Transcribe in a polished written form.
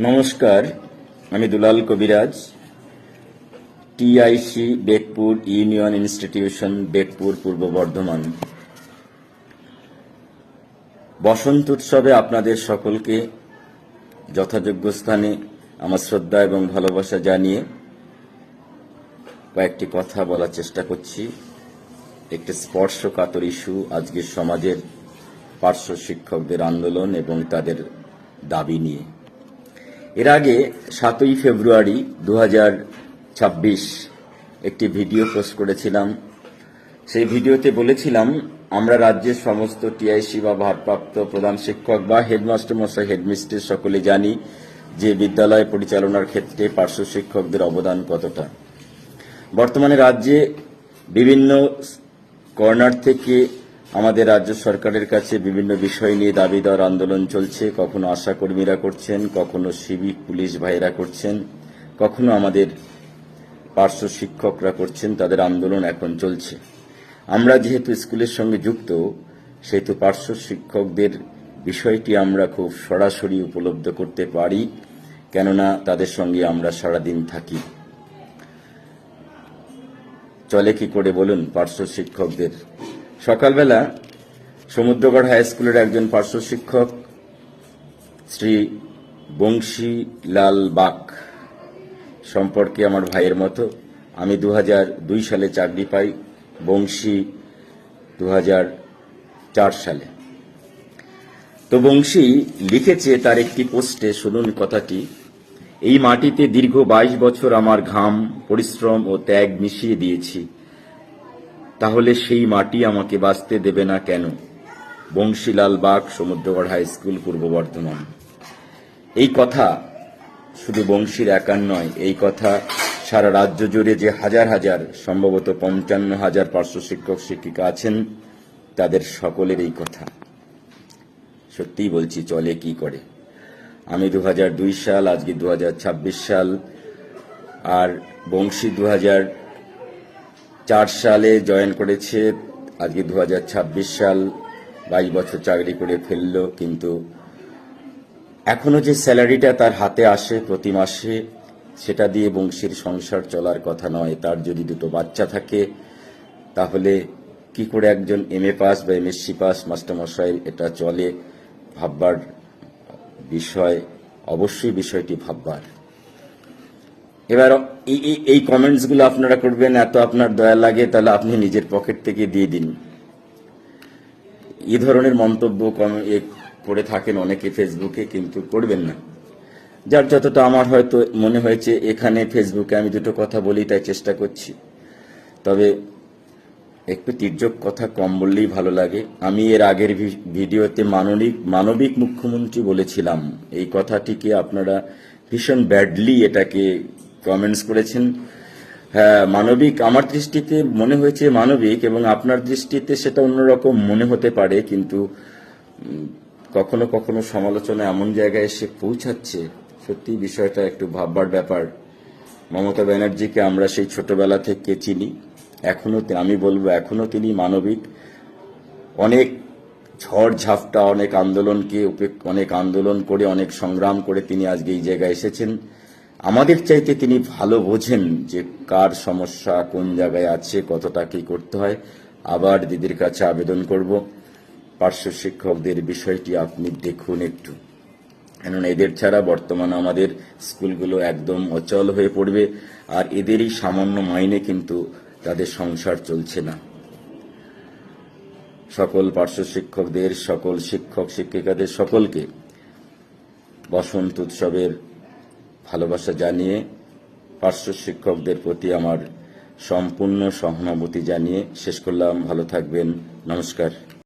নমস্কার, আমি দুলাল কবিরাজ, TIC Begpur union institution, Begpur, পূর্ব বর্ধমান। বসন্ত উৎসবে আপনাদের সকলকে যথাযোগ্য স্থানে আমার শ্রদ্ধা এবং ভালোবাসা জানিয়ে কয়েকটি কথা বলার চেষ্টা করছি। একটি স্পর্শকাতর ইস্যু আজকের সমাজের পার্শ্ব শিক্ষকদের আন্দোলন এবং তাদের দাবি নিয়ে। এর আগে 7ই ফেব্রুয়ারি 2026 একটি ভিডিও পোস্ট করেছিলাম। সেই ভিডিওতে বলেছিলাম, আমরা রাজ্যের সমস্ত টিআইসি বা ভারপ্রাপ্ত প্রধান শিক্ষক বা হেডমাস্টার মশাই, হেডমিস্ট্রেস সকলে জানি যে বিদ্যালয় পরিচালনার ক্ষেত্রে পার্শ্ব শিক্ষকদের অবদান কতটা। বর্তমানে রাজ্যে বিভিন্ন কর্নার থেকে আমাদের রাজ্য সরকারের কাছে বিভিন্ন বিষয় নিয়ে দাবি দেওয়ার আন্দোলন চলছে। কখনো আশাকর্মীরা করছেন, কখনো সিভিক পুলিশ ভাইরা করছেন, কখনো আমাদের পার্শ্ব শিক্ষকরা করছেন। তাদের আন্দোলন এখন চলছে। আমরা যেহেতু স্কুলের সঙ্গে যুক্ত, সেহেতু পার্শ্ব শিক্ষকদের বিষয়টি আমরা খুব সরাসরি উপলব্ধ করতে পারি, কেননা তাদের সঙ্গে আমরা সারাদিন থাকি। চলে কি করে বলুন পার্শ্ব শিক্ষকদের? সকালবেলা সমুদ্রগড় হাই স্কুলের একজন পার্শ্ব শিক্ষক শ্রী বংশীলাল বাক সম্পর্কে আমার ভাইয়ের মতো। আমি 2002 সালে চাকরি পাই, বংশী 2004 সালে। তো বংশী লিখেছে তার একটি পোস্টে, শুনুন কথাটি। এই মাটিতে দীর্ঘ 22 বছর আমার ঘাম, পরিশ্রম ও ত্যাগ মিশিয়ে দিয়েছি, তাহলে সেই মাটি আমাকে বাঁচতে দেবে না কেন? Bansilal Bag, Samudragarh high school, Purba Bardhaman. এই কথা শুধু বংশীর একার নয়, এই কথা সারা রাজ্য জুড়ে যে হাজার হাজার, সম্ভবত 55,000 পার্শ্ব শিক্ষক শিক্ষিকা আছেন, তাদের সকলের এই কথা। সত্যিই বলছি, চলে কি করে। আমি 2002 সাল, আজকে 2026 সাল, আর বংশী 2004 সালে জয়েন করেছে, আজকে 2026 সাল, 22 বছর চাকরি করে ফেললো। কিন্তু এখনো যে স্যালারিটা তার হাতে আসে প্রতি মাসে, সেটা দিয়ে বংশীর সংসার চলার কথা নয়। তার যদি দুটো বাচ্চা থাকে, তাহলে কি করে একজন MA পাস বা MSc পাস মাস্টারমশাই এটা চলে? ভাববার বিষয়, অবশ্যই বিষয়টি ভাববার। এবার এই কমেন্টসগুলো আপনারা করবেন, এত আপনার দয়া লাগে তাহলে আপনি নিজের পকেট থেকে দিয়ে দিন। এই ধরনের মন্তব্য করে থাকেন অনেকে ফেসবুকে, কিন্তু করবেন না। যার যতটা আমার হয়তো মনে হয়েছে এখানে ফেসবুকে আমি দুটো কথা বলি, তাই চেষ্টা করছি। তবে একটু তির্যক কথা কম বললেই ভালো লাগে। আমি এর আগের ভিডিওতে মানবিক মুখ্যমন্ত্রী বলেছিলাম, এই কথাটিকে আপনারা ভীষণ ব্যাডলি এটাকে কমেন্টস করেছেন। হ্যাঁ, মানবিক আমার দৃষ্টিতে মনে হয়েছে মানবিক, এবং আপনার দৃষ্টিতে সেটা অন্যরকম মনে হতে পারে। কিন্তু কখনো কখনো সমালোচনা এমন জায়গায় এসে পৌঁছাচ্ছে, সত্যি বিষয়টা একটু ভাববার ব্যাপার। মমতা ব্যানার্জিকে আমরা সেই ছোটবেলা থেকে চিনি, এখনো আমি বলবো এখনো তিনি মানবিক। অনেক ঝড় ঝাপটা, অনেক আন্দোলন করে, অনেক সংগ্রাম করে তিনি আজকে এই জায়গায় এসেছেন। আমাদের চাইতে তিনি ভালো বোঝেন যে কার সমস্যা কোন জায়গায় আছে, কতটা কি করতে হয়। আবার দিদির কাছে আবেদন করব, পার্শ্ব শিক্ষকদের বিষয়টি আপনি দেখুন একটু, কেননা এদের ছাড়া বর্তমানে আমাদের স্কুলগুলো একদম অচল হয়ে পড়বে। আর এদেরই সামান্য মাইনে কিন্তু তাদের সংসার চলছে না। সকল পার্শ্ব শিক্ষকদের, সকল শিক্ষক শিক্ষিকাদের সকলকে বসন্ত উৎসবের ভালোবাসা জানিয়ে, পার্শ্ব শিক্ষকদের প্রতি আমার সম্পূর্ণ সহানুভূতি জানিয়ে শেষ করলাম। ভালো থাকবেন, নমস্কার।